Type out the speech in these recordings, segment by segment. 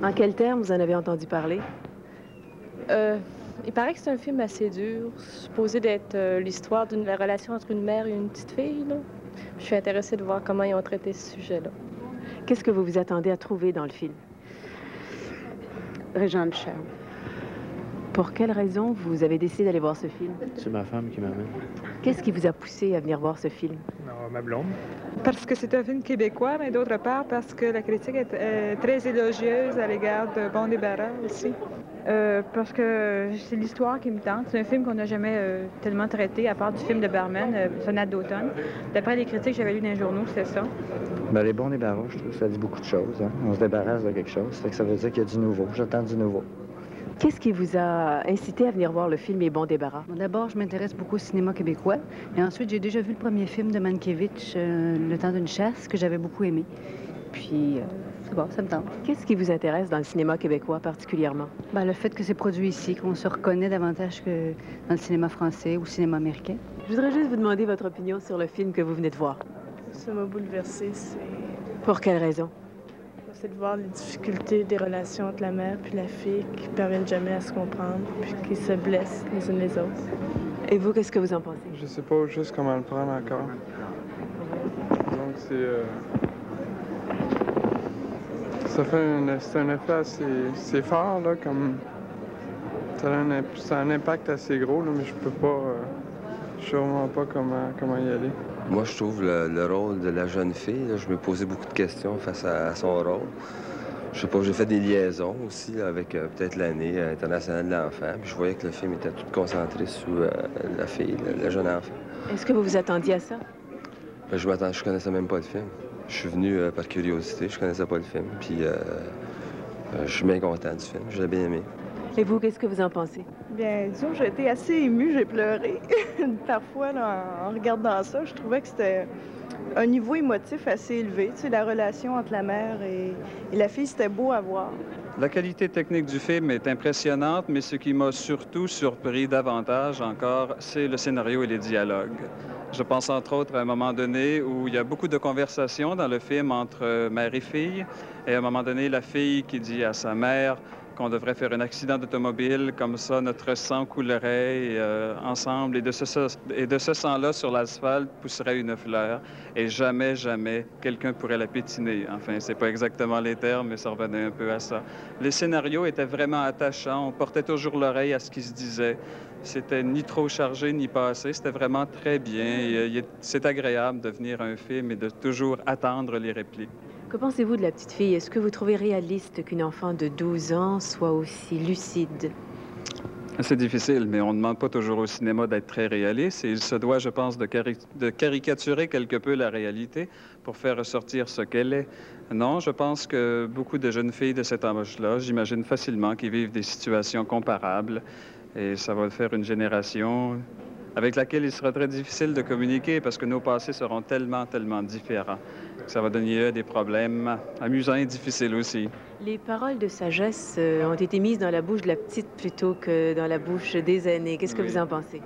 En quels termes vous en avez entendu parler? Il paraît que c'est un film assez dur, supposé d'être l'histoire d'une la relation entre une mère et une petite fille, là. Je suis intéressée de voir comment ils ont traité ce sujet-là. Qu'est-ce que vous vous attendez à trouver dans le film? Régent de Charme. Pour quelle raison vous avez décidé d'aller voir ce film? C'est ma femme qui m'amène. Qu'est-ce qui vous a poussé à venir voir ce film? Non, ma blonde. Parce que c'est un film québécois, mais d'autre part parce que la critique est très élogieuse à l'égard de Bon Débarras aussi. Parce que c'est l'histoire qui me tente. C'est un film qu'on n'a jamais tellement traité, à part du film de Barman, Sonate d'automne. D'après les critiques que j'avais lues dans les journaux, c'est ça. Ben, les bons débarras, je trouve que ça dit beaucoup de choses. Hein? On se débarrasse de quelque chose. Ça veut dire qu'il y a du nouveau. J'attends du nouveau. Qu'est-ce qui vous a incité à venir voir le film Les Bons Débarras? Bon, d'abord, je m'intéresse beaucoup au cinéma québécois. Et ensuite, j'ai déjà vu le premier film de Mankiewicz, Le temps d'une chasse, que j'avais beaucoup aimé. Puis, c'est bon, ça me tente. Qu'est-ce qui vous intéresse dans le cinéma québécois particulièrement? Ben, le fait que c'est produit ici, qu'on se reconnaît davantage que dans le cinéma français ou le cinéma américain. Je voudrais juste vous demander votre opinion sur le film que vous venez de voir. Ça m'a bouleversée, Pour quelle raison? c'est de voir les difficultés des relations entre la mère puis la fille qui ne parviennent jamais à se comprendre puis qui se blessent les unes les autres. Et vous, qu'est-ce que vous en pensez? Je sais pas juste comment le prendre encore. Donc c'est un effet assez fort, là, comme... Ça a un impact assez gros, là, mais je peux pas... je sais vraiment pas comment y aller. Moi, je trouve le rôle de la jeune fille, là, je me posais beaucoup de questions face à son rôle. Je sais pas, j'ai fait des liaisons aussi là, avec peut-être l'année internationale de l'enfant. Puis je voyais que le film était tout concentré sur la fille, la jeune enfant. Est-ce que vous vous attendiez à ça? Ben, je connaissais même pas le film. Je suis venu par curiosité, je connaissais pas le film. Puis je suis bien content du film, je l'ai bien aimé. Et vous, qu'est-ce que vous en pensez? Bien, disons, j'ai été assez émue, j'ai pleuré. Parfois, là, en regardant ça, je trouvais que c'était un niveau émotif assez élevé. Tu sais, la relation entre la mère et la fille, c'était beau à voir. La qualité technique du film est impressionnante, mais ce qui m'a surtout surpris davantage encore, c'est le scénario et les dialogues. Je pense entre autres à un moment donné où il y a beaucoup de conversations dans le film entre mère et fille, et à un moment donné, la fille qui dit à sa mère qu'on devrait faire un accident d'automobile, comme ça notre sang coulerait ensemble, et de ce sang-là sur l'asphalte pousserait une fleur, et jamais, jamais, quelqu'un pourrait la pétiner. Enfin, c'est pas exactement les termes, mais ça revenait un peu à ça. Les scénarios étaient vraiment attachants, on portait toujours l'oreille à ce qui se disait. C'était ni trop chargé, ni pas assez, c'était vraiment très bien. C'est agréable de venir à un film et de toujours attendre les répliques. Que pensez-vous de la petite fille? Est-ce que vous trouvez réaliste qu'une enfant de 12 ans soit aussi lucide? C'est difficile, mais on ne demande pas toujours au cinéma d'être très réaliste. Et il se doit, je pense, de caricaturer quelque peu la réalité pour faire ressortir ce qu'elle est. Non, je pense que beaucoup de jeunes filles de cet âge-là, j'imagine facilement, qui vivent des situations comparables. Et ça va faire une génération avec laquelle il sera très difficile de communiquer parce que nos passés seront tellement, tellement différents. Ça va donner lieu à des problèmes amusants et difficiles aussi. Les paroles de sagesse ont été mises dans la bouche de la petite plutôt que dans la bouche des aînés. Qu'est-ce que vous en pensez?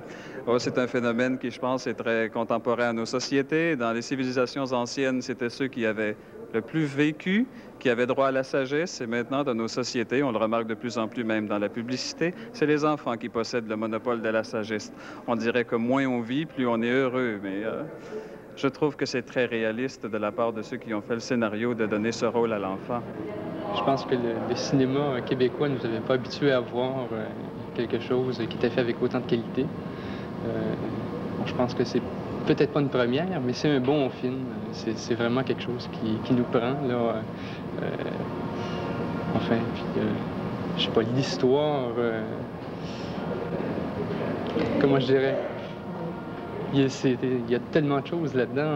Oh, c'est un phénomène qui, je pense, est très contemporain à nos sociétés. Dans les civilisations anciennes, c'était ceux qui avaient le plus vécu, qui avaient droit à la sagesse. Et maintenant, dans nos sociétés, on le remarque de plus en plus même dans la publicité, c'est les enfants qui possèdent le monopole de la sagesse. On dirait que moins on vit, plus on est heureux. Mais je trouve que c'est très réaliste de la part de ceux qui ont fait le scénario de donner ce rôle à l'enfant. Je pense que le cinéma québécois ne nous avait pas habitués à voir quelque chose qui était fait avec autant de qualité. Je pense que c'est peut-être pas une première, mais c'est un bon film. C'est vraiment quelque chose qui nous prend, là. Enfin, puis, je sais pas, l'histoire... comment je dirais? Il y a tellement de choses là-dedans,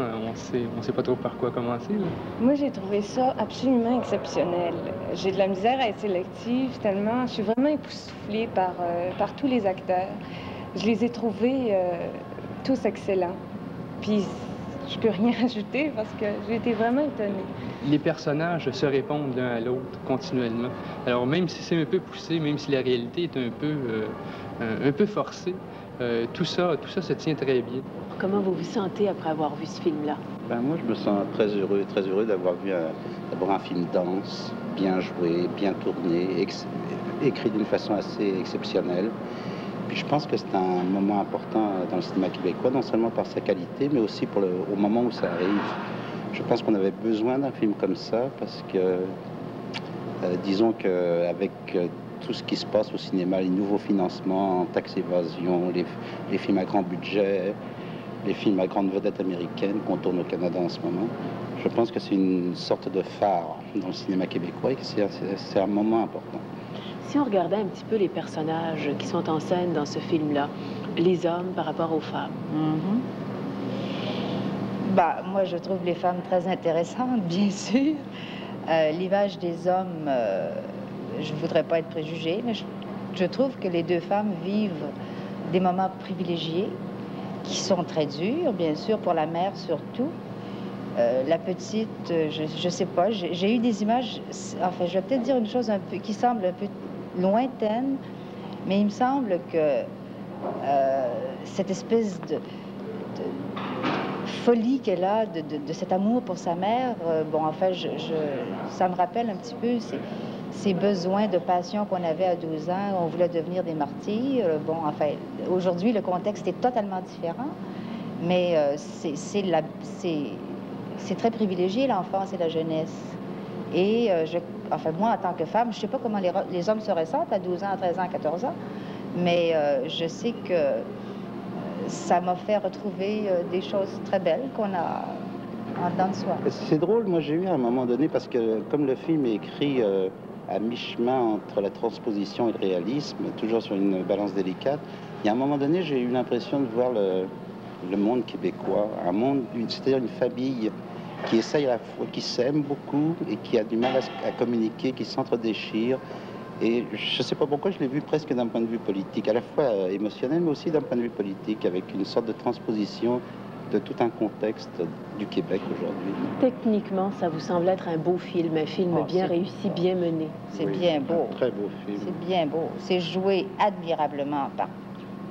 on sait pas trop par quoi commencer. Là. Moi, j'ai trouvé ça absolument exceptionnel. J'ai de la misère à être sélective, tellement... Je suis vraiment époustouflée par tous les acteurs. Je les ai trouvés tous excellents. Puis, je peux rien ajouter parce que j'ai été vraiment étonnée. Les personnages se répondent l'un à l'autre continuellement. Alors, même si c'est un peu poussé, même si la réalité est un peu forcée, tout ça se tient très bien. Comment vous vous sentez après avoir vu ce film-là? Ben, moi, je me sens très heureux d'avoir vu d'abord un film dense, bien joué, bien tourné, écrit d'une façon assez exceptionnelle. Puis je pense que c'est un moment important dans le cinéma québécois, non seulement par sa qualité, mais aussi au moment où ça arrive. Je pense qu'on avait besoin d'un film comme ça parce que, disons qu'avec tout ce qui se passe au cinéma, les nouveaux financements, taxes évasion, les films à grand budget, les films à grande vedette américaine qu'on tourne au Canada en ce moment, je pense que c'est une sorte de phare dans le cinéma québécois et que c'est un moment important. Si on regardait un petit peu les personnages qui sont en scène dans ce film-là, les hommes par rapport aux femmes. Bah, moi, je trouve les femmes très intéressantes, bien sûr. L'image des hommes, je ne voudrais pas être préjugée, mais je trouve que les deux femmes vivent des moments privilégiés qui sont très durs, bien sûr, pour la mère surtout. La petite, je ne sais pas, j'ai eu des images, enfin, je vais peut-être dire une chose qui semble un peu lointaine, mais il me semble que cette espèce de folie qu'elle a, de cet amour pour sa mère, bon, enfin, ça me rappelle un petit peu ces besoins de passion qu'on avait à 12 ans, on voulait devenir des martyrs. Bon, enfin, aujourd'hui, le contexte est totalement différent, mais c'est très privilégié, l'enfance et la jeunesse. Et enfin, moi, en tant que femme, je ne sais pas comment les hommes se ressentent à 12 ans, à 13 ans, à 14 ans, mais je sais que ça m'a fait retrouver des choses très belles qu'on a en dedans de soi. C'est drôle, moi j'ai eu à un moment donné, parce que comme le film est écrit à mi-chemin entre la transposition et le réalisme, toujours sur une balance délicate, il y a un moment donné, j'ai eu l'impression de voir le monde québécois, un monde, c'est-à-dire une famille qui essaye à la fois, qui s'aime beaucoup et qui a du mal à communiquer, qui s'entre-déchire. Et je ne sais pas pourquoi je l'ai vu presque d'un point de vue politique, à la fois émotionnel, mais aussi d'un point de vue politique, avec une sorte de transposition de tout un contexte du Québec aujourd'hui. Techniquement, ça vous semble être un beau film, un film bien réussi, bien mené. C'est bien beau. Un très beau film. C'est bien beau. C'est joué admirablement par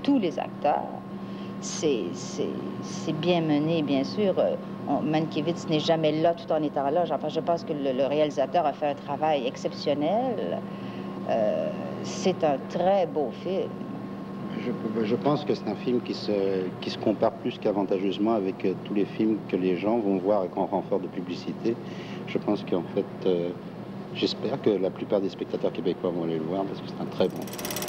tous les acteurs. C'est bien mené, bien sûr. Mankiewicz n'est jamais là tout en étant là. Enfin, je pense que le réalisateur a fait un travail exceptionnel. C'est un très beau film. Je pense que c'est un film qui se compare plus qu'avantageusement avec tous les films que les gens vont voir avec un renfort de publicité. Je pense qu'en fait, j'espère que la plupart des spectateurs québécois vont aller le voir parce que c'est un très bon film.